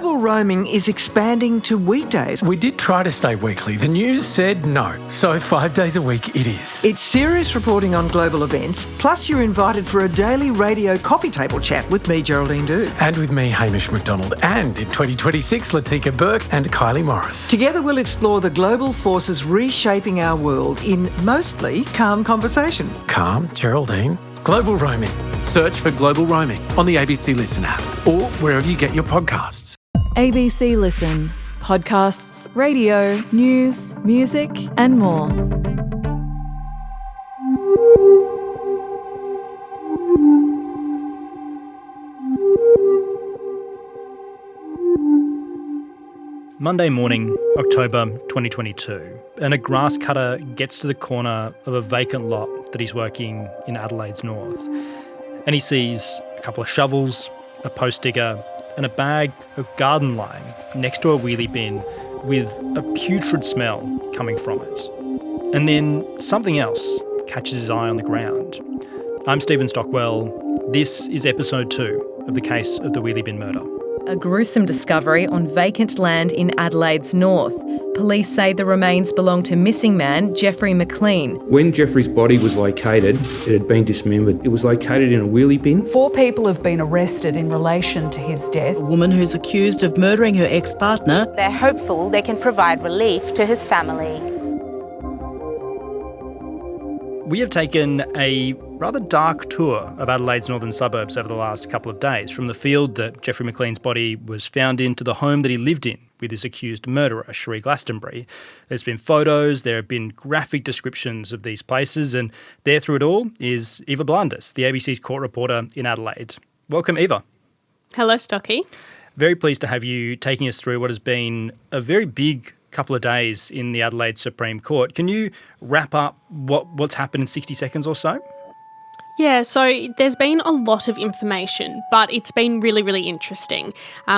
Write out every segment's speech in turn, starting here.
Global roaming is expanding to weekdays. We did try to stay weekly. The news said no, so 5 days a week it is. It's serious reporting on global events, plus you're invited for a daily radio coffee table chat with me, Geraldine Doogue. And with me, Hamish McDonald, and in 2026, Latika Burke and Kylie Morris. Together we'll explore the global forces reshaping our world in mostly calm conversation. Calm, Geraldine. Global roaming. Search for Global Roaming on the ABC Listen app or wherever you get your podcasts. ABC Listen. Podcasts, radio, news, music and more. Monday morning, October 2022, and a grass cutter gets to the corner of a vacant lot that he's working in Adelaide's north. And he sees a couple of shovels, a post digger, and a bag of garden lime next to a wheelie bin with a putrid smell coming from it. And then something else catches his eye on the ground. I'm Stephen Stockwell. This is episode 2 of the case of the Wheelie Bin Murder. A gruesome discovery on vacant land in Adelaide's north. Police say the remains belong to missing man Geoffrey McLean. When Geoffrey's body was located, it had been dismembered. It was located in a wheelie bin. 4 people have been arrested in relation to his death. A woman who's accused of murdering her ex-partner. They're hopeful they can provide relief to his family. We have taken a rather dark tour of Adelaide's northern suburbs over the last couple of days, from the field that Geoffrey McLean's body was found in to the home that he lived in with his accused murderer, Cherie Glastonbury. There's been photos, there have been graphic descriptions of these places, and there through it all is Eva Blandis, the ABC's court reporter in Adelaide. Welcome, Eva. Hello, Stocky. Very pleased to have you taking us through what has been a very big couple of days in the Adelaide Supreme Court. Can you wrap up what's happened in 60 seconds or so? Yeah, so there's been a lot of information, but it's been really, really interesting.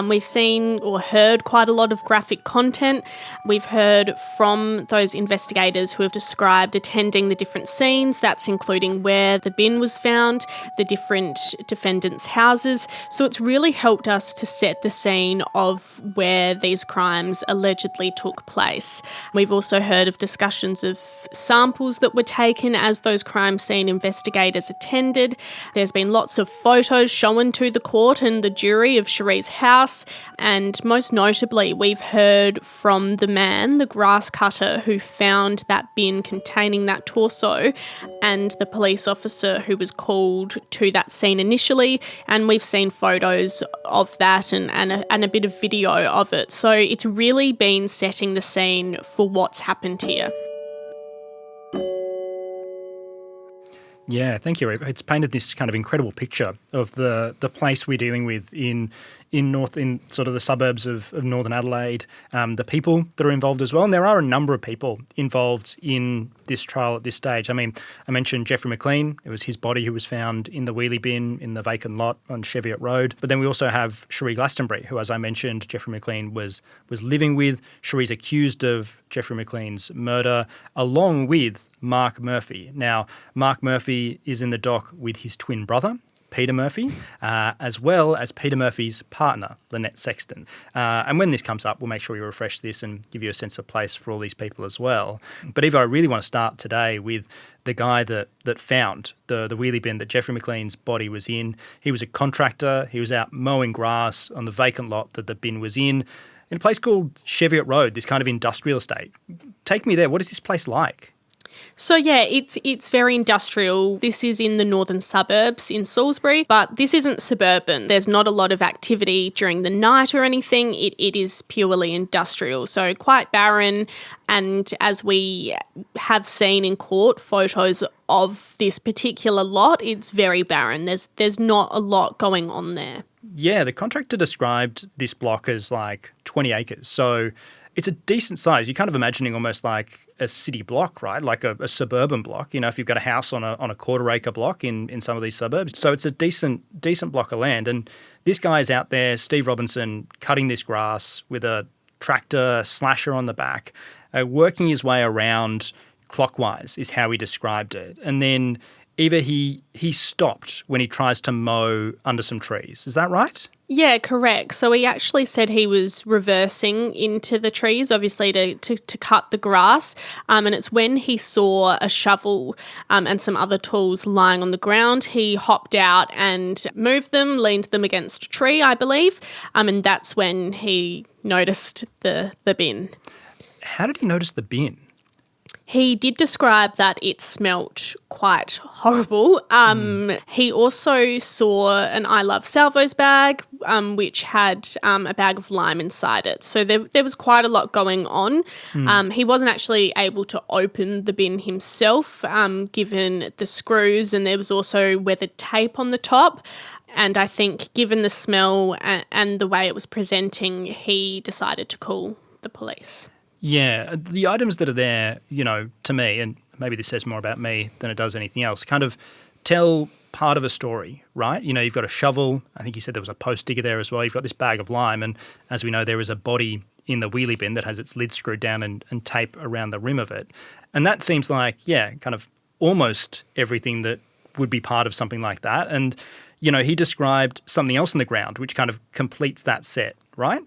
We've seen or heard quite a lot of graphic content. We've heard from those investigators who have described attending the different scenes. That's including where the bin was found, the different defendants' houses. So it's really helped us to set the scene of where these crimes allegedly took place. We've also heard of discussions of samples that were taken as those crime scene investigators attended. There's been lots of photos shown to the court and the jury of Cherie's house, and most notably we've heard from the man, the grass cutter, who found that bin containing that torso, and the police officer who was called to that scene initially, and we've seen photos of that and a bit of video of it. So it's really been setting the scene for what's happened here. Yeah, thank you. It's painted this kind of incredible picture of the place we're dealing with in sort of the suburbs of northern Adelaide, the people that are involved as well. And there are a number of people involved in this trial at this stage. I mean, I mentioned Geoffrey McLean. It was his body who was found in the wheelie bin in the vacant lot on Cheviot Road. But then we also have Cherie Glastonbury, who, as I mentioned, Geoffrey McLean was living with. Cherie's accused of Geoffrey McLean's murder, along with Mark Murphy. Now, Mark Murphy is in the dock with his twin brother, Peter Murphy, as well as Peter Murphy's partner, Lynette Sexton. And when this comes up, we'll make sure we refresh this and give you a sense of place for all these people as well. But Eva, I really want to start today with the guy that found the wheelie bin that Geoffrey McLean's body was in. He was a contractor. He was out mowing grass on the vacant lot that the bin was in a place called Cheviot Road, this kind of industrial estate. Take me there. What is this place like? So yeah, it's very industrial. This is in the northern suburbs in Salisbury, but this isn't suburban. There's not a lot of activity during the night or anything. It is purely industrial, so quite barren. And as we have seen in court, photos of this particular lot, it's very barren. There's not a lot going on there. Yeah, the contractor described this block as like 20 acres. So it's a decent size. You're kind of imagining almost like a city block, right? Like a suburban block. You know, if you've got a house on a quarter acre block in some of these suburbs. So it's a decent block of land. And this guy's out there, Steve Robinson, cutting this grass with a tractor slasher on the back, working his way around clockwise is how he described it. And then either he stopped when he tries to mow under some trees. Is that right? Yeah, correct. So he actually said he was reversing into the trees, obviously to cut the grass. And it's when he saw a shovel and some other tools lying on the ground, he hopped out and moved them, leaned them against a tree, I believe. And that's when he noticed the bin. How did he notice the bin? He did describe that it smelt quite horrible. He also saw an I Love Salvos bag, which had a bag of lime inside it. So there was quite a lot going on. He wasn't actually able to open the bin himself, given the screws, and there was also weathered tape on the top. And I think given the smell and the way it was presenting, he decided to call the police. Yeah, the items that are there, to me, and maybe this says more about me than it does anything else, kind of tell part of a story, right? You've got a shovel. I think you said there was a post digger there as well. You've got this bag of lime, and as we know, there is a body in the wheelie bin that has its lid screwed down and tape around the rim of it. And that seems like, kind of almost everything that would be part of something like that. And, he described something else in the ground, which kind of completes that set, right?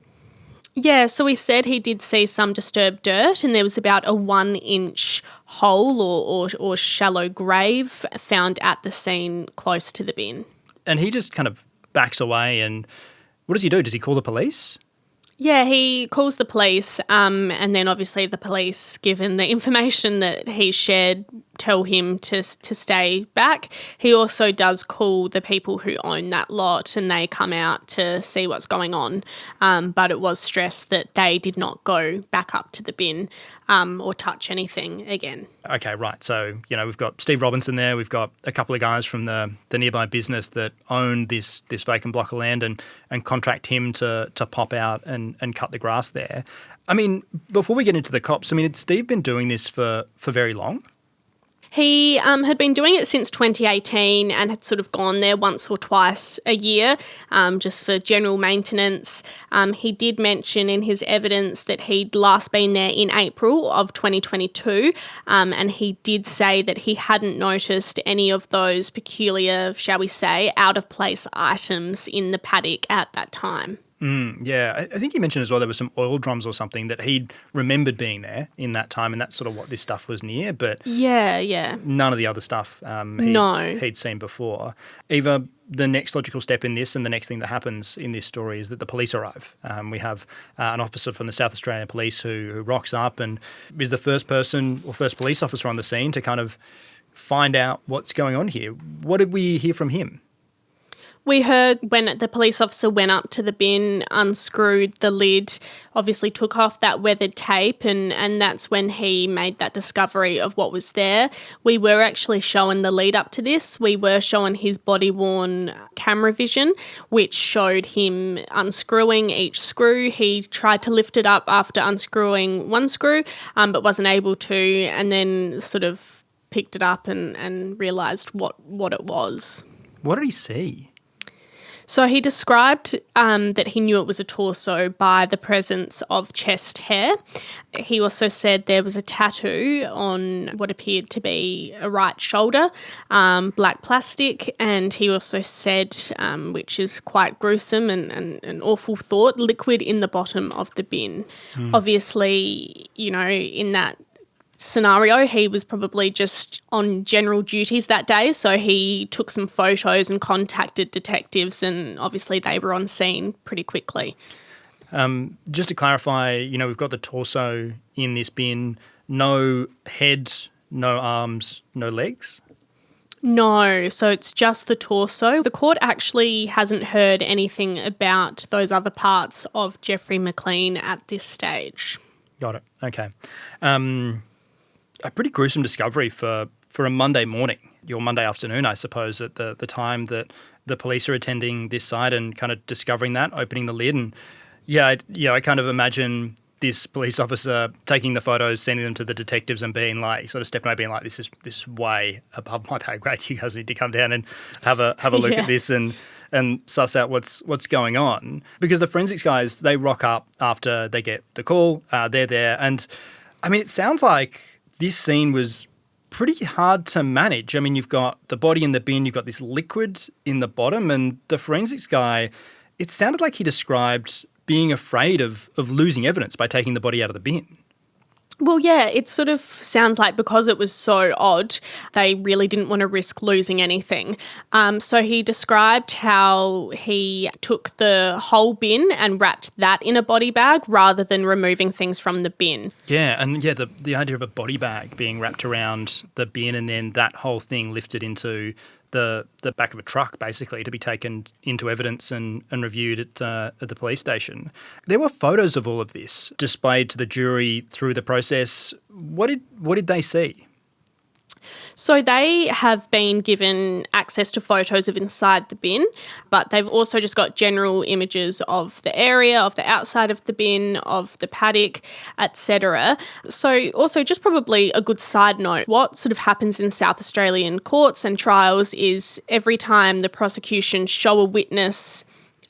Yeah, so he said he did see some disturbed dirt, and there was about a 1-inch hole or shallow grave found at the scene close to the bin. And he just kind of backs away, and what does he do? Does he call the police? Yeah, he calls the police, and then obviously the police, given the information that he shared, tell him to stay back. He also does call the people who own that lot, and they come out to see what's going on. But it was stressed that they did not go back up to the bin or touch anything again. Okay, right. So, we've got Steve Robinson there. We've got a couple of guys from the nearby business that own this vacant block of land and contract him to pop out and cut the grass there. I mean, before we get into the cops, had Steve been doing this for very long? He had been doing it since 2018 and had sort of gone there once or twice a year just for general maintenance. He did mention in his evidence that he'd last been there in April of 2022, and he did say that he hadn't noticed any of those peculiar, shall we say, out-of-place items in the paddock at that time. Yeah, I think he mentioned as well there were some oil drums or something that he'd remembered being there in that time, and that's sort of what this stuff was near, but yeah, none of the other stuff he'd seen before. Eva, the next logical step in this and the next thing that happens in this story is that the police arrive. We have an officer from the South Australian Police who rocks up and is the first person or first police officer on the scene to kind of find out what's going on here. What did we hear from him? We heard when the police officer went up to the bin, unscrewed the lid, obviously took off that weathered tape, and that's when he made that discovery of what was there. We were actually showing the lead up to this. We were showing his body-worn camera vision, which showed him unscrewing each screw. He tried to lift it up after unscrewing one screw, but wasn't able to, and then sort of picked it up and realised what it was. What did he see? So he described that he knew it was a torso by the presence of chest hair. He also said there was a tattoo on what appeared to be a right shoulder, black plastic, and he also said, which is quite gruesome and an awful thought, liquid in the bottom of the bin. Obviously, in that scenario, he was probably just on general duties that day, so he took some photos and contacted detectives, and obviously they were on scene pretty quickly. Just to clarify, we've got the torso in this bin, no head, no arms, no legs? No, so it's just the torso. The court actually hasn't heard anything about those other parts of Geoffrey McLean at this stage. Got it. Okay. A pretty gruesome discovery for a Monday morning, your Monday afternoon, I suppose, at the time that the police are attending this site and kind of discovering that, opening the lid. And I kind of imagine this police officer taking the photos, sending them to the detectives and being like, sort of stepping over, being like, this is way above my pay grade. You guys need to come down and have a look at this and suss out what's going on. Because the forensics guys, they rock up after they get the call. They're there. And, it sounds like this scene was pretty hard to manage. You've got the body in the bin, you've got this liquid in the bottom, and the forensics guy, it sounded like he described being afraid of losing evidence by taking the body out of the bin. Well, yeah, it sort of sounds like because it was so odd, they really didn't want to risk losing anything. So he described how he took the whole bin and wrapped that in a body bag rather than removing things from the bin. Yeah, and the idea of a body bag being wrapped around the bin and then that whole thing lifted into the back of a truck, basically, to be taken into evidence and reviewed at the police station. There were photos of all of this displayed to the jury through the process. What did they see? So they have been given access to photos of inside the bin, but they've also just got general images of the area, of the outside of the bin, of the paddock, etc. So also just probably a good side note, what sort of happens in South Australian courts and trials is every time the prosecution show a witness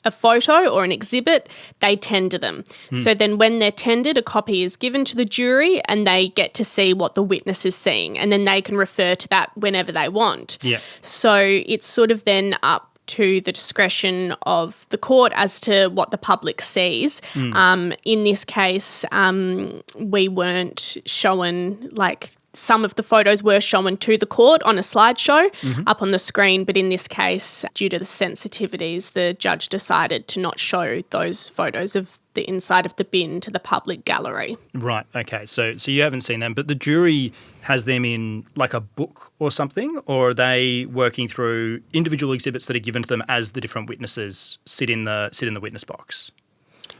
a photo or an exhibit, they tender them. So then when they're tendered, a copy is given to the jury and they get to see what the witness is seeing, and then they can refer to that whenever they want. Yeah. So it's sort of then up to the discretion of the court as to what the public sees. In this case, we weren't shown, like, some of the photos were shown to the court on a slideshow up on the screen, but in this case, due to the sensitivities, the judge decided to not show those photos of the inside of the bin to the public gallery. Right, okay. So you haven't seen them, but the jury has them in like a book or something, or are they working through individual exhibits that are given to them as the different witnesses sit in the witness box?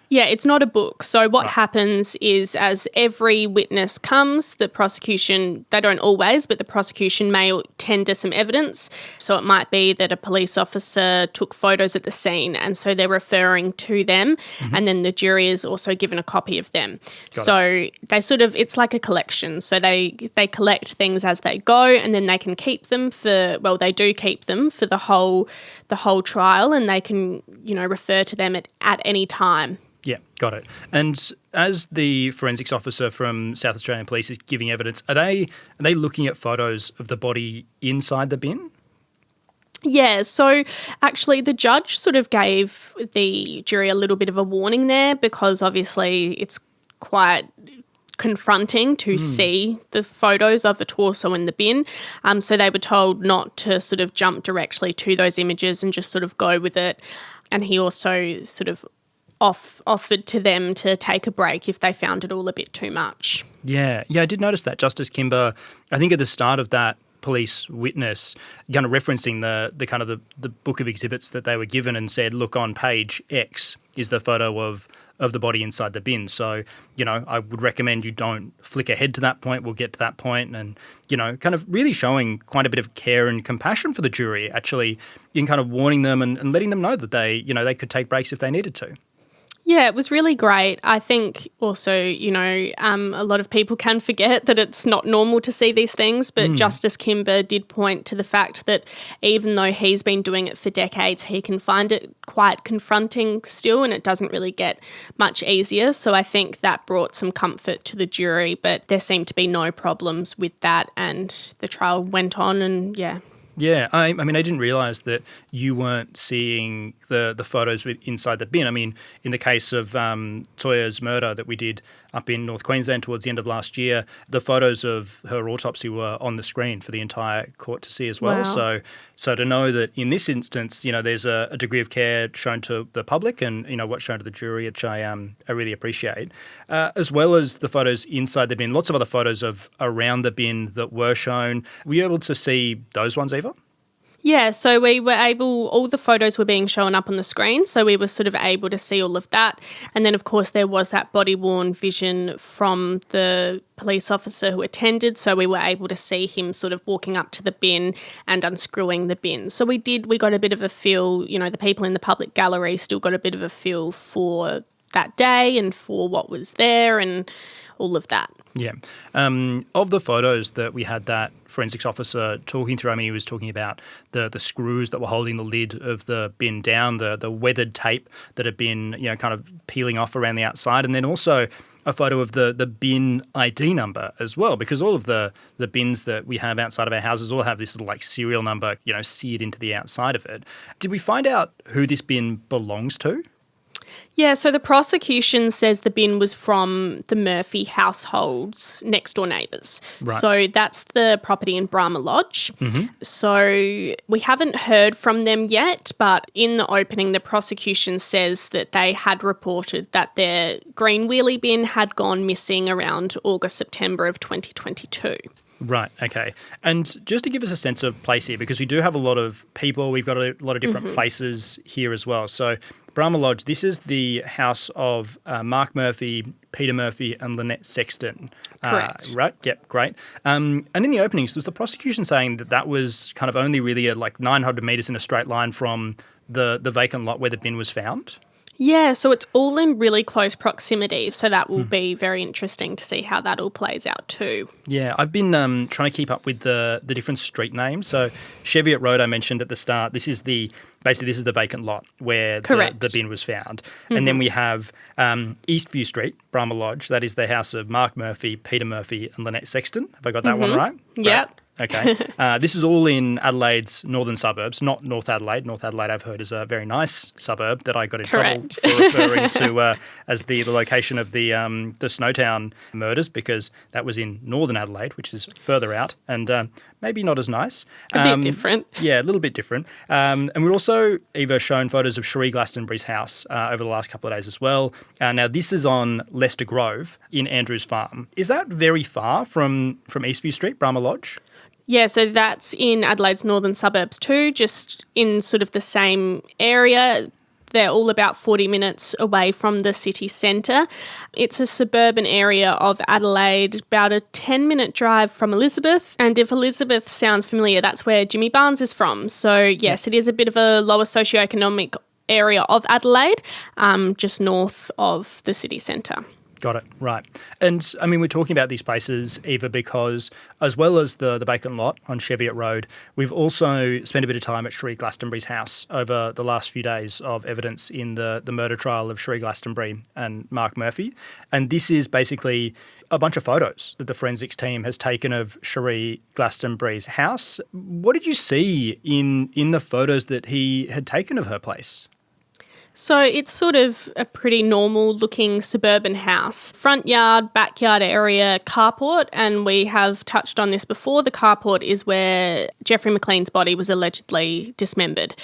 Yeah, it's not a book. So what happens is as every witness comes, the prosecution, they don't always, but the prosecution may tender some evidence. So it might be that a police officer took photos at the scene and so they're referring to them, and then the jury is also given a copy of them. So they sort of, it's like a collection. So they collect things as they go, and then they can keep them they do keep them for the whole trial, and they can, refer to them at any time. Yeah, got it. And as the forensics officer from South Australian Police is giving evidence, are they looking at photos of the body inside the bin? Yeah, so actually the judge sort of gave the jury a little bit of a warning there, because obviously it's quite confronting to see the photos of a torso in the bin. So they were told not to sort of jump directly to those images and just sort of go with it. And he also sort of offered to them to take a break if they found it all a bit too much. Yeah, I did notice that. Justice Kimber, I think at the start of that police witness, kind of referencing the kind of the book of exhibits that they were given, and said, look, on page X is the photo of the body inside the bin. So, I would recommend you don't flick ahead to that point. We'll get to that point. And, kind of really showing quite a bit of care and compassion for the jury, actually, in kind of warning them and letting them know that they could take breaks if they needed to. Yeah, it was really great. I think also, a lot of people can forget that it's not normal to see these things, but Justice Kimber did point to the fact that even though he's been doing it for decades, he can find it quite confronting still, and it doesn't really get much easier. So I think that brought some comfort to the jury, but there seemed to be no problems with that, and the trial went on, and yeah. Yeah, I mean, I didn't realise that you weren't seeing the photos inside the bin. I mean, in the case of Toya's murder that we did up in North Queensland towards the end of last year, the photos of her autopsy were on the screen for the entire court to see as well. Wow. So to know that in this instance, there's a degree of care shown to the public and, what's shown to the jury, which I really appreciate, as well as the photos inside the bin. Lots of other photos of around the bin that were shown. Were you able to see those ones, Eva? Yeah, so we were all the photos were being shown up on the screen, so we were sort of able to see all of that. And then, of course, there was that body-worn vision from the police officer who attended, so we were able to see him sort of walking up to the bin and unscrewing the bin. So we got a bit of a feel, the people in the public gallery still got a bit of a feel for that day and for what was there and all of that. Yeah. Of the photos that we had that forensics officer talking through, I mean, he was talking about the screws that were holding the lid of the bin down, the weathered tape that had been, kind of peeling off around the outside. And then also a photo of the bin ID number as well, because all of the bins that we have outside of our houses all have this little like serial number, seared into the outside of it. Did we find out who this bin belongs to? Yeah, so the prosecution says the bin was from the Murphy household's next-door neighbours. Right. So that's the property in Brahma Lodge. Mm-hmm. So we haven't heard from them yet, but in the opening, the prosecution says that they had reported that their green wheelie bin had gone missing around August, September of 2022. Right, okay. And just to give us a sense of place here, because we do have a lot of people, we've got a lot of different places here as well. So Brahma Lodge, this is the house of Mark Murphy, Peter Murphy and Lynette Sexton. Correct. Right, yep, great. And in the openings, was the prosecution saying that was kind of only really like 900 metres in a straight line from the vacant lot where the bin was found? Yeah, so it's all in really close proximity, so that will be very interesting to see how that all plays out too. Yeah, I've been trying to keep up with the different street names. So Cheviot Road I mentioned at the start, this is the vacant lot where the bin was found. And then we have Eastview Street, Brahma Lodge, that is the house of Mark Murphy, Peter Murphy and Lynette Sexton. Have I got that one right? Yep. Right. Okay. This is all in Adelaide's northern suburbs, not North Adelaide. North Adelaide, I've heard, is a very nice suburb that I got in trouble for referring to as the location of the Snowtown murders, because that was in northern Adelaide, which is further out and maybe not as nice. A bit different. Yeah, a little bit different. And we're also, Eva, shown photos of Cherie Glastonbury's house over the last couple of days as well. Now, this is on Leicester Grove in Andrews Farm. Is that very far from Eastview Street, Brahma Lodge? Yeah, so that's in Adelaide's northern suburbs too, just in sort of the same area. They're all about 40 minutes away from the city centre. It's a suburban area of Adelaide, about a 10-minute drive from Elizabeth. And if Elizabeth sounds familiar, that's where Jimmy Barnes is from. So, yes, it is a bit of a lower socioeconomic area of Adelaide, just north of the city centre. Got it, right. And, I mean, we're talking about these places, Eva, because as well as the vacant lot on Cheviot Road, we've also spent a bit of time at Cherie Glastonbury's house over the last few days of evidence in the murder trial of Cherie Glastonbury and Mark Murphy. And this is basically a bunch of photos that the forensics team has taken of Cherie Glastonbury's house. What did you see in the photos that he had taken of her place? So it's sort of a pretty normal looking suburban house. Front yard, backyard area, carport, and we have touched on this before. The carport is where Geoffrey McLean's body was allegedly dismembered.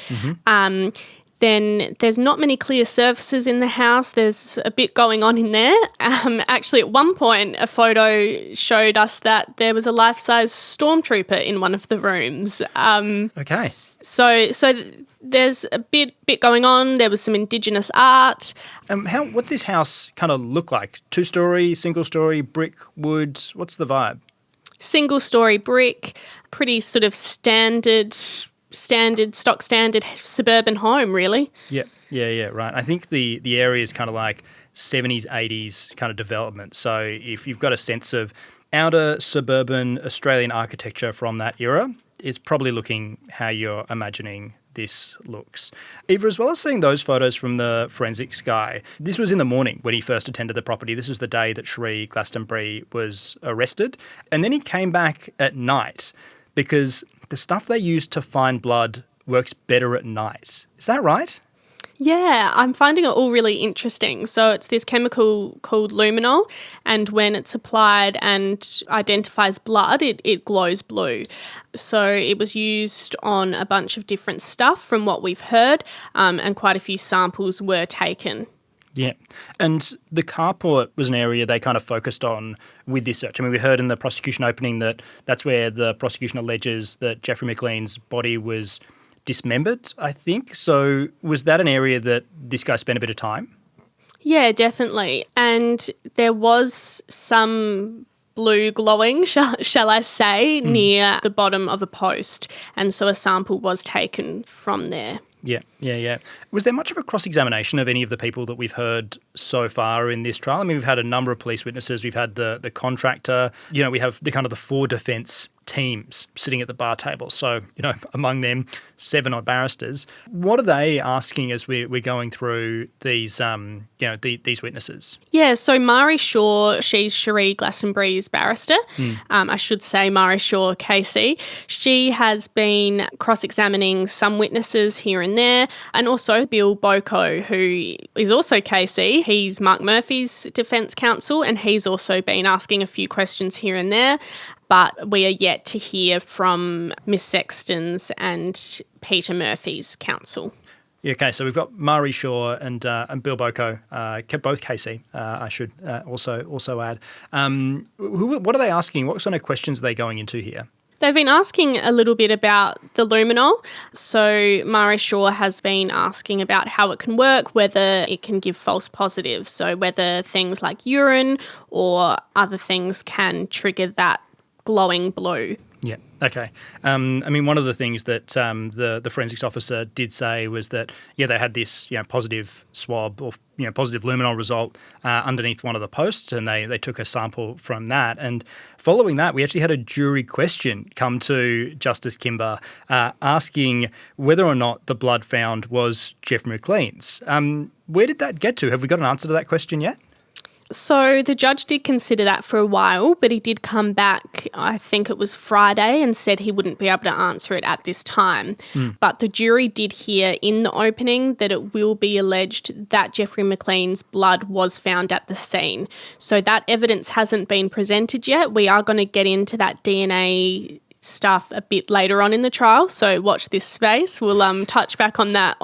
Then there's not many clear surfaces in the house. There's a bit going on in there. Actually, at one point, a photo showed us that there was a life-size stormtrooper in one of the rooms. Okay. So there's a bit going on. There was some Indigenous art. What's this house kind of look like? 2-story, single-story, brick, wood? What's the vibe? Single-story brick, pretty sort of standard suburban home, really. Yeah, right. I think the area is kind of like 70s, 80s kind of development. So if you've got a sense of outer suburban Australian architecture from that era, it's probably looking how you're imagining this looks. Eva, as well as seeing those photos from the forensics guy, this was in the morning when he first attended the property. This was the day that Cherie Glastonbury was arrested. And then he came back at night because the stuff they use to find blood works better at night. Is that right? Yeah, I'm finding it all really interesting. So it's this chemical called luminol, and when it's applied and identifies blood, it glows blue. So it was used on a bunch of different stuff from what we've heard, and quite a few samples were taken. Yeah. And the carport was an area they kind of focused on with this search. I mean, we heard in the prosecution opening that that's where the prosecution alleges that Geoffrey McLean's body was dismembered, I think. So was that an area that this guy spent a bit of time? Yeah, definitely. And there was some blue glowing, shall I say, near the bottom of a post. And so a sample was taken from there. Yeah. Was there much of a cross-examination of any of the people that we've heard so far in this trial? I mean, we've had a number of police witnesses. We've had the contractor. You know, we have the kind of the for defence teams sitting at the bar table. So, among them, 7 odd barristers. What are they asking as we're going through these, these witnesses? Yeah, so Mari Shaw, she's Cherie Glastonbury's barrister. I should say Mari Shaw KC. She has been cross-examining some witnesses here and there, and also Bill Boko, who is also KC. He's Mark Murphy's defence counsel, and he's also been asking a few questions here and there. But we are yet to hear from Miss Sexton's and Peter Murphy's counsel. Yeah, okay, so we've got Mari Shaw and Bill Boko, both KC, I should also add. What are they asking? What sort of questions are they going into here? They've been asking a little bit about the luminol. So Mari Shaw has been asking about how it can work, whether it can give false positives, so whether things like urine or other things can trigger that glowing blue. Yeah, okay. One of the things that the forensics officer did say was that, they had this, positive swab or, positive luminol result underneath one of the posts, and they took a sample from that. And following that, we actually had a jury question come to Justice Kimber asking whether or not the blood found was Geoffrey McLean's. Where did that get to? Have we got an answer to that question yet? So the judge did consider that for a while, but he did come back, I think it was Friday, and said he wouldn't be able to answer it at this time. But the jury did hear in the opening that it will be alleged that Geoffrey McLean's blood was found at the scene. So that evidence hasn't been presented yet. We are going to get into that DNA stuff a bit later on in the trial, so watch this space. We'll touch back on that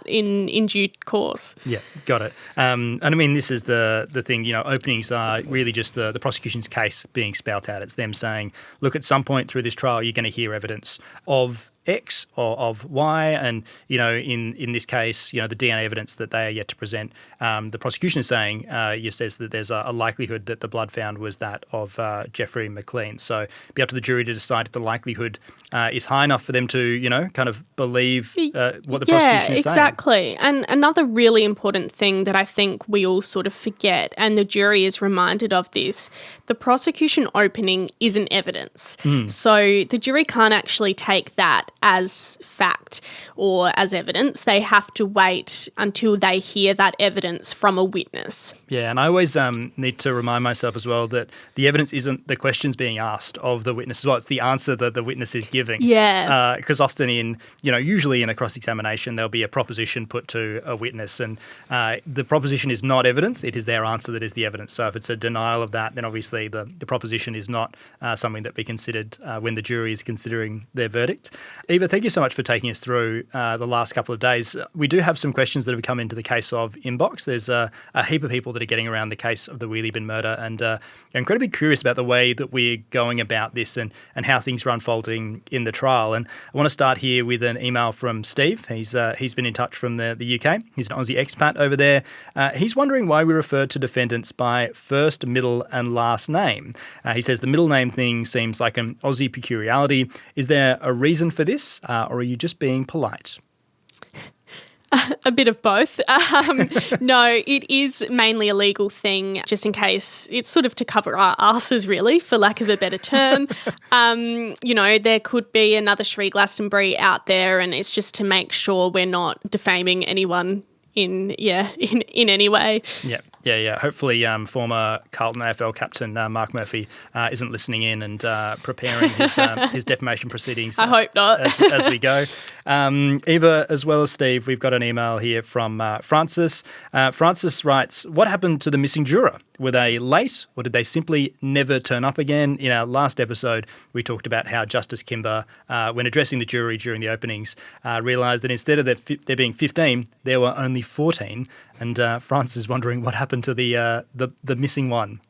in due course. Yeah, got it. This is the thing, openings are really just the prosecution's case being spelt out. It's them saying, look, at some point through this trial you're going to hear evidence of X or of Y, and in this case, the DNA evidence that they are yet to present, the prosecution is saying says that there's a likelihood that the blood found was that of Geoffrey McLean. So it'll be up to the jury to decide if the likelihood is high enough for them to kind of believe what the prosecution is saying. Yeah, exactly. And another really important thing that I think we all sort of forget, and the jury is reminded of this, the prosecution opening isn't evidence. So the jury can't actually take that as fact or as evidence. They have to wait until they hear that evidence from a witness. Yeah, and I always need to remind myself as well that the evidence isn't the questions being asked of the witness as well. It's the answer that the witness is giving. Yeah. Because often usually in a cross-examination, there'll be a proposition put to a witness, and the proposition is not evidence. It is their answer that is the evidence. So if it's a denial of that, then obviously the proposition is not something that be considered when the jury is considering their verdict. Eva, thank you so much for taking us through the last couple of days. We do have some questions that have come into the case of inbox. There's a heap of people that are getting around the case of the Wheelie Bin murder, and I'm incredibly curious about the way that we're going about this and how things are unfolding in the trial. And I want to start here with an email from Steve. He's been in touch from the UK. He's an Aussie expat over there. He's wondering why we refer to defendants by first, middle and last name. He says the middle name thing seems like an Aussie peculiarity. Is there a reason for this, or are you just being polite? A bit of both. No, it is mainly a legal thing, just in case. It's sort of to cover our asses, really, for lack of a better term. There could be another Cherie Glastonbury out there, and it's just to make sure we're not defaming anyone in any way. Yeah. Hopefully former Carlton AFL captain Mark Murphy isn't listening in and preparing his defamation proceedings. I hope not. as we go. Eva, as well as Steve, we've got an email here from Francis. Francis writes, what happened to the missing juror? Were they late, or did they simply never turn up again? In our last episode, we talked about how Justice Kimber, when addressing the jury during the openings, realised that instead of there being 15, there were only 14. And Francis is wondering what happened to the missing one.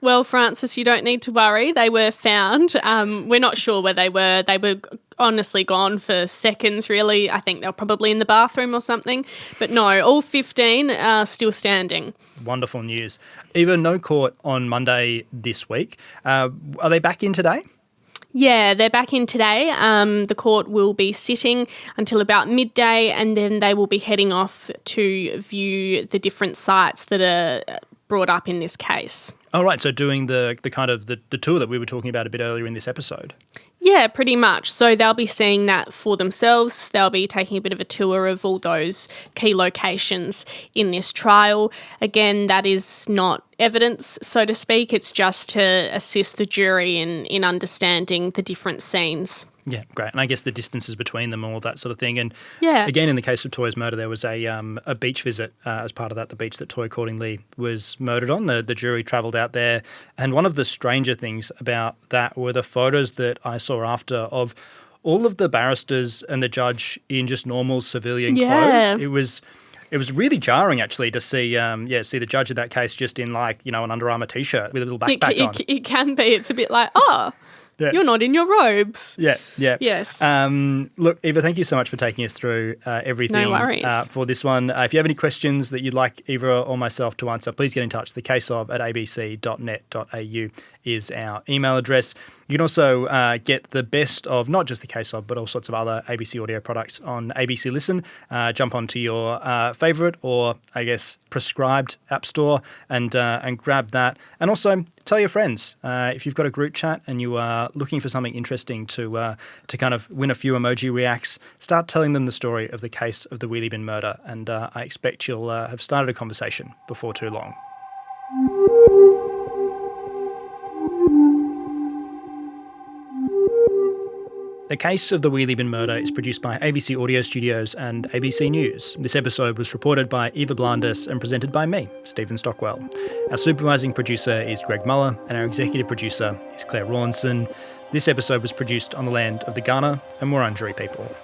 Well, Francis, you don't need to worry. They were found. We're not sure where they were. They were honestly gone for seconds, really. I think they were probably in the bathroom or something. But no, all 15 are still standing. Wonderful news. Eva, no court on Monday this week. Are they back in today? Yeah, they're back in today. The court will be sitting until about midday, and then they will be heading off to view the different sites that are brought up in this case. Oh, right. So doing the kind of the tour that we were talking about a bit earlier in this episode. Yeah, pretty much. So they'll be seeing that for themselves. They'll be taking a bit of a tour of all those key locations in this trial. Again, that is not evidence, so to speak. It's just to assist the jury in understanding the different scenes. Yeah, great. And I guess the distances between them, all that sort of thing. And yeah, again, in the case of Toy's murder, there was a beach visit as part of that, the beach that Toy accordingly was murdered on. The jury travelled out there. And one of the stranger things about that were the photos that I saw after of all of the barristers and the judge in just normal civilian clothes. It was really jarring, actually, to see see the judge in that case just in, like, an Under Armour T-shirt with a little backpack on. It can be. It's a bit like, you're not in your robes. Yeah. Yes. Look, Eva, thank you so much for taking us through everything. No worries. For this one. If you have any questions that you'd like Eva or myself to answer, please get in touch. thecaseof@abc.net.au is our email address. You can also get the best of not just The Case Of, but all sorts of other ABC audio products on ABC Listen. Jump onto your favourite or, I guess, prescribed app store and grab that. And also tell your friends. If you've got a group chat and you are looking for something interesting to kind of win a few emoji reacts, start telling them the story of the case of the Wheelie Bin murder. And I expect you'll have started a conversation before too long. The Case of the Wheelie Bin Murder is produced by ABC Audio Studios and ABC News. This episode was reported by Eva Blandis and presented by me, Stephen Stockwell. Our supervising producer is Greg Muller and our executive producer is Claire Rawlinson. This episode was produced on the land of the Kaurna and Wurundjeri people.